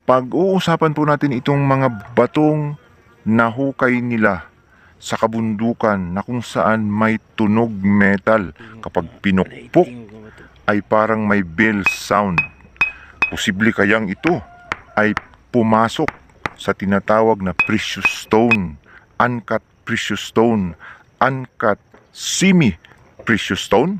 Pag-uusapan po natin itong mga batong nahukay nila sa kabundukan na kung saan may tunog metal. Kapag pinukpok ay parang may bell sound. Posible kayang ito ay pumasok sa tinatawag na precious stone, uncut precious stone, uncut semi-precious stone?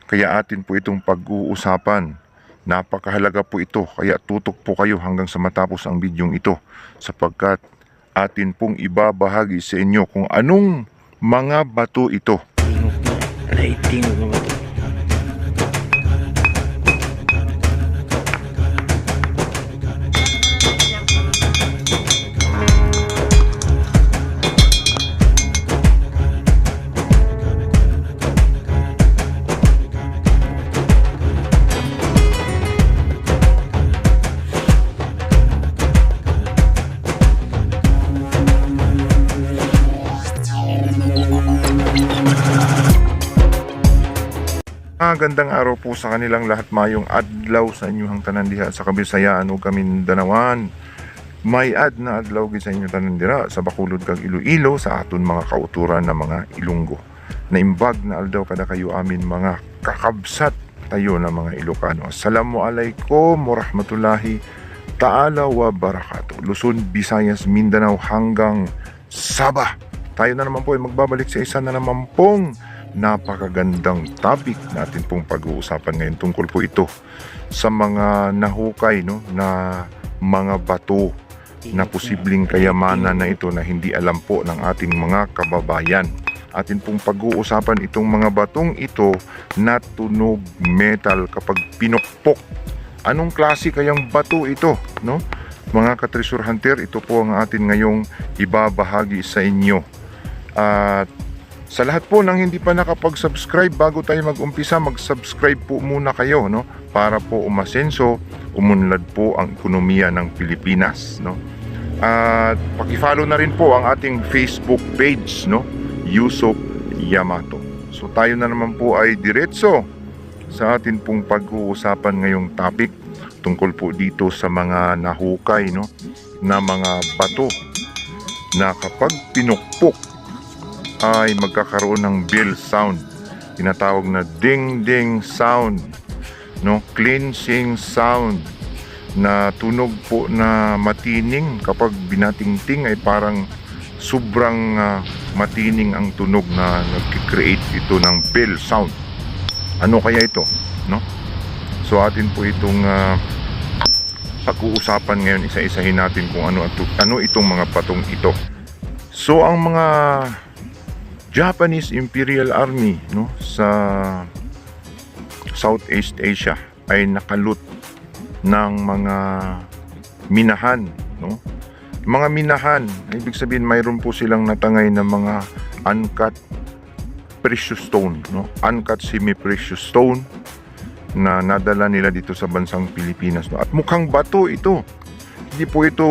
Kaya atin po itong pag-uusapan. Napakahalaga po ito, kaya tutok po kayo hanggang sa matapos ang bidyong ito sapagkat atin pong ibabahagi sa inyo kung anong mga bato ito. Tingog na bato. Gandang araw po sa kanilang lahat, mayong adlaw sa inyong tanan diha sa Kabisayaan ug Kamindanawan. May na adlaw gid sa inyong tanan dira sa Bacolod kag Iloilo sa aton mga kauturan na mga Ilonggo. Naimbag na aldaw kada kayo amin mga kakabsat tayo na mga Ilocano. Assalamualaikum warahmatullahi ta'ala wa barakatuh. Luzon, Visayas, Mindanao hanggang Sabah. Tayo na naman po ay magbabalik sa isa na naman pong napakagandang topic natin pong pag-uusapan ngayon. Tungkol po ito sa mga nahukay na mga bato na posibleng kayamanan na ito na hindi alam po ng ating mga kababayan. Atin pong pag-uusapan itong mga batong ito na tunog metal kapag pinukpok. Anong klase kayang bato ito, no? Mga ka-treasure hunter, ito po ang atin ngayong ibabahagi sa inyo. At sa lahat po ng hindi pa nakapag-subscribe, bago tayo mag-umpisa, mag-subscribe po muna kayo, no? Para po umasenso, umunlad po ang ekonomiya ng Pilipinas, no? At paki-follow na rin po ang ating Facebook page, no? Yusop Yamato. So tayo na naman po ay diretso sa atin pong pag-uusapan ngayong topic tungkol po dito sa mga nahukay, no? Na mga bato na kapag pinukpok ay magkakaroon ng bell sound, tinatawag na ding ding sound, no, cleansing sound, na tunog po na matining. Kapag binatingting ay parang sobrang matining ang tunog na nagki-create ito ng bell sound. Ano kaya ito, no? So atin po itong pag-uusapan ngayon, isa-isahin natin kung ano itong mga patong ito. So ang mga Japanese Imperial Army, no, sa Southeast Asia ay nakalut ng mga minahan, no? Mga minahan, ibig sabihin mayroon po silang natangay na mga uncut precious stone, no? Uncut semi-precious stone na nadala nila dito sa bansang Pilipinas, no? At mukhang bato ito. Hindi po ito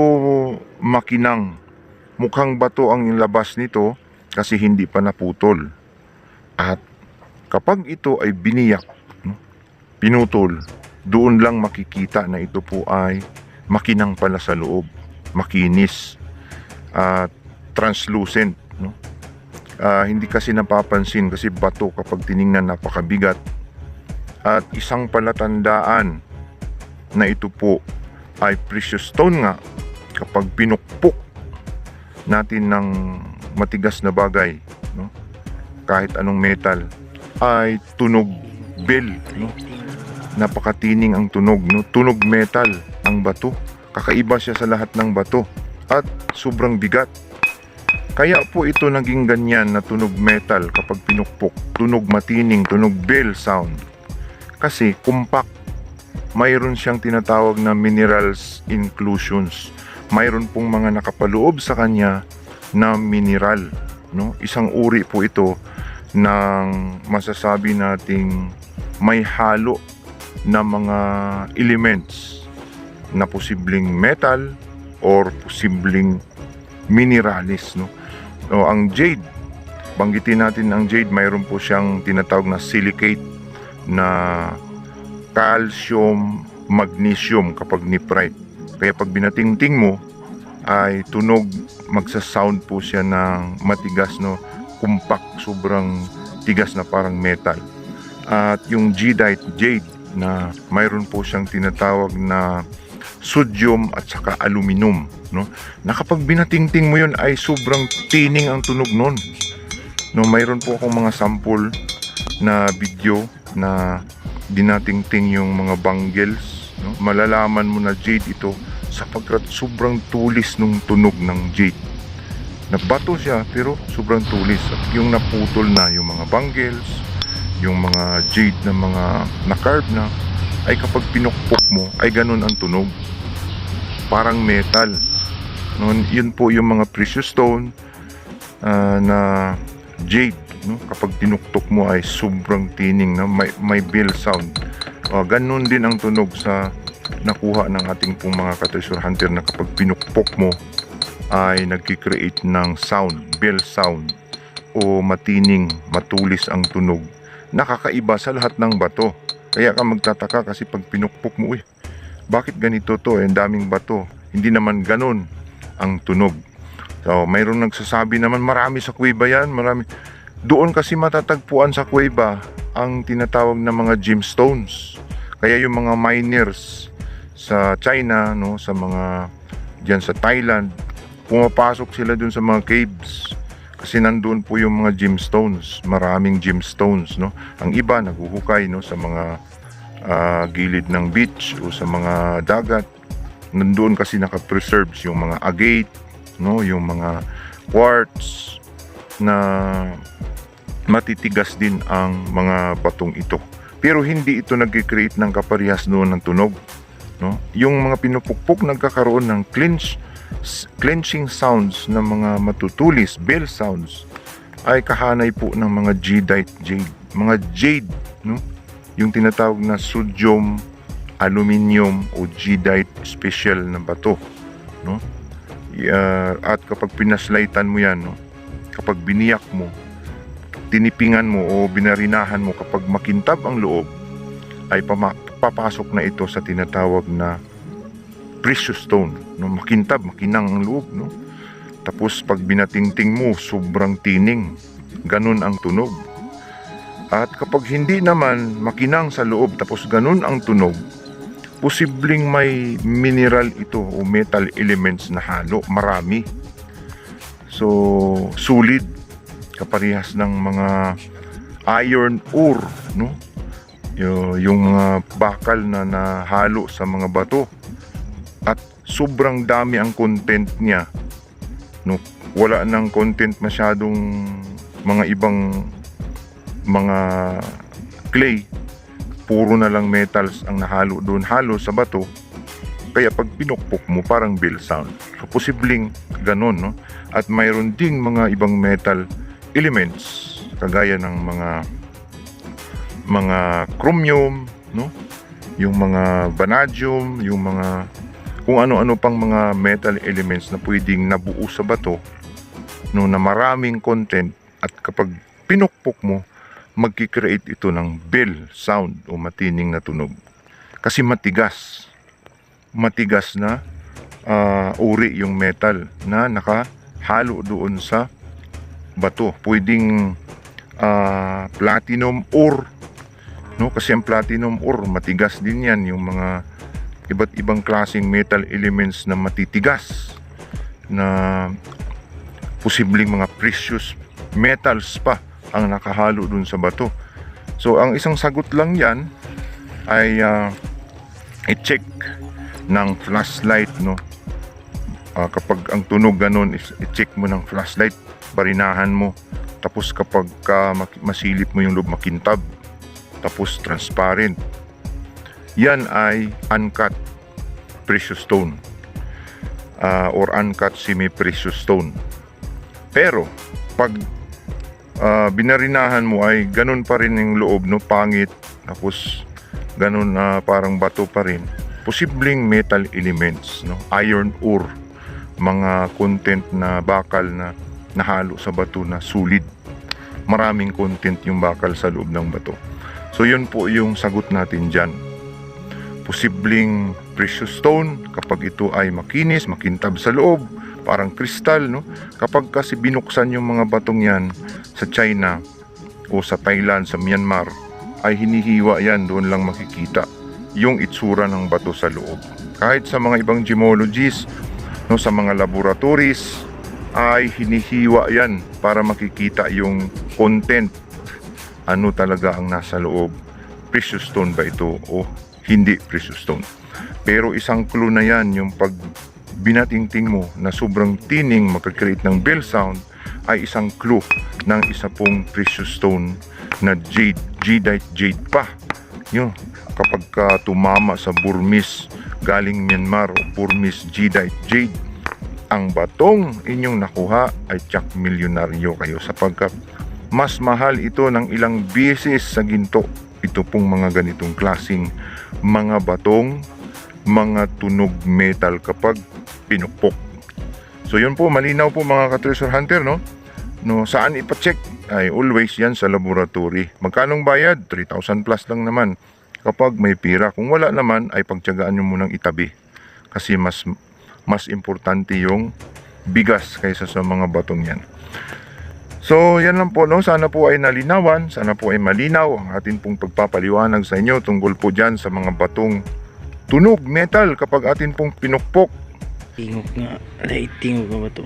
makinang. Mukhang bato ang labas nito kasi hindi pa naputol. At kapag ito ay biniyak, no, pinutol, doon lang makikita na ito po ay makinang pala sa loob, makinis, at translucent, no? Hindi kasi napapansin kasi bato kapag tiningnan napakabigat. At isang palatandaan na ito po ay precious stone nga kapag pinukpok natin ng matigas na bagay, no, kahit anong metal, ay tunog bell, no? Napakatining ang tunog, no? Tunog metal ang bato. Kakaiba siya sa lahat ng bato at sobrang bigat. Kaya po ito naging ganyan na tunog metal kapag pinukpok, tunog matining, tunog bell sound. Kasi compact, mayroon siyang tinatawag na minerals inclusions. Mayroon pong mga nakapaloob sa kanya na mineral, no? Isang uri po ito ng masasabi nating may halo na mga elements na posibleng metal or posibleng minerales, no? So, ang jade, banggitin natin ang jade, mayroon po siyang tinatawag na silicate na calcium magnesium kapag nitrite. Kaya pag binatingting mo ay tunog, magsa-sound po siya ng matigas, no? Compact, sobrang tigas na parang metal. At yung jade na mayroon po siyang tinatawag na sodium at saka aluminum, no? Na kapag binatingting mo yun ay sobrang tining ang tunog nun. No, mayroon po akong mga sample na video na dinatingting yung mga bangles, no? Malalaman mo na jade ito sapagkat sobrang tulis nung tunog ng jade. Nabato siya pero sobrang tulis. At yung naputol na yung mga bangles, yung mga jade na mga na-carve na, ay kapag pinukpok mo ay ganun ang tunog, parang metal, no? Yun po yung mga precious stone na jade, no? Kapag tinuktok mo ay sobrang tining, na may bell sound. Ganun din ang tunog sa nakuha ng ating pong mga ka-treasure hunter, na kapag pinukpok mo ay nagki-create ng sound, bell sound, o matining, matulis ang tunog, nakakaiba sa lahat ng bato. Kaya ka magtataka kasi pag pinukpok mo, bakit ganito to? Ang daming bato. Hindi naman ganun ang tunog. So, mayroong nagsasabi naman marami sa kuweba yan, marami. Doon kasi matatagpuan sa kuweba ang tinatawag na mga gemstones. Kaya yung mga miners sa China, no, sa mga diyan sa Thailand, pumapasok sila dun sa mga caves kasi nandoon po yung mga gemstones, maraming gemstones, no. Ang iba naguhukay, no, sa mga gilid ng beach o sa mga dagat. Nandoon kasi naka-preserves yung mga agate, no, yung mga quartz na matitigas din ang mga batong ito. Pero hindi ito nag-create ng kaparehas noon ng tunog, no? Yung mga pinupukpok nagkakaroon ng clenching sounds ng mga matutulis, bell sounds, ay kahanay po ng mga jade, mga jade, no? Yung tinatawag na sodium, aluminum o jade special na bato, no? At kapag pinaslightan mo yan, no? Kapag biniyak mo, tinipingan mo o binarinahan mo, kapag makintab ang loob, ay papasok na ito sa tinatawag na precious stone, no? Makintab, makinang ang loob, no? Tapos pag binatingting mo, sobrang tining, ganun ang tunog. At kapag hindi naman makinang sa loob tapos ganun ang tunog, posibleng may mineral ito o metal elements na halo, marami. So, sulit, kaparehas ng mga iron ore, no? Yung mga bakal na nahalo sa mga bato, at sobrang dami ang content niya, no? Wala nang content masyadong mga ibang mga clay, puro na lang metals ang nahalo doon, halo sa bato. Kaya pag pinukpok mo parang bell sound. So posibleng ganun, no? At mayroon ding mga ibang metal elements kagaya ng mga chromium, no? Yung mga vanadium, yung mga kung ano-ano pang mga metal elements na pwedeng nabuo sa bato, no, na maraming content, at kapag pinukpok mo, magki-create ito ng bell sound o matining na tunog. Kasi matigas na uri yung metal na nakahalo doon sa bato. Pwedeng platinum ore, no? Kasi ang platinum ore matigas din yan. Yung mga iba't ibang klaseng metal elements na matitigas, na posibleng mga precious metals pa ang nakahalo dun sa bato. So ang isang sagot lang yan ay i-check ng flashlight, no? Kapag ang tunog ganun, i-check mo ng flashlight, barinahan mo, tapos kapag masilip mo yung loob, makintab, tapos transparent, yan ay uncut precious stone, or uncut semi-precious stone. Pero pag binarinahan mo ay ganun pa rin yung loob, no? Pangit, tapos ganun parang bato pa rin, posibleng metal elements, no? Iron ore, mga content na bakal na nahalo sa bato na sulit. Maraming content yung bakal sa loob ng bato. So yun po yung sagot natin dyan. posibleng precious stone kapag ito ay makinis, makintab sa loob, parang kristal, no? Kapag kasi binuksan yung mga batong yan sa China o sa Thailand, sa Myanmar, ay hinihiwa yan, doon lang makikita yung itsura ng bato sa loob. Kahit sa mga ibang gemologists, no, sa mga laboratories, ay hinihiwa yan para makikita yung content, ano talaga ang nasa loob. Precious stone ba ito o hindi precious stone? Pero isang clue na yan, yung pag binatingting mo na sobrang tining magkakreate ng bell sound, ay isang clue ng isa pong precious stone na jade, jadeite jade pa. Yun, kapag ka tumama sa Burmese galing Myanmar o Burmese jadeite jade, ang batong inyong nakuha ay tsak milyonaryo kayo sapagkat mas mahal ito ng ilang beses sa ginto. Ito pong mga ganitong klasing mga batong, mga tunog metal kapag pinupok. So yun po, malinaw po mga ka-treasure hunter, no? No, saan ipa-check? Ay always yan sa laboratory. Magkanong bayad? 3,000 plus lang naman kapag may pira. Kung wala naman, ay pagtiyagaan nyo munang itabi. Kasi mas importante yung bigas kaysa sa mga batong yan. So yan lang po, no? Sana po ay nalinawan, sana po ay malinaw ang atin pong pagpapaliwanag sa inyo tungkol po dyan sa mga batong tunog metal kapag atin pong pinukpok. Tingog nga. Alay, tingog nga ba to?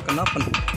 Kenapa?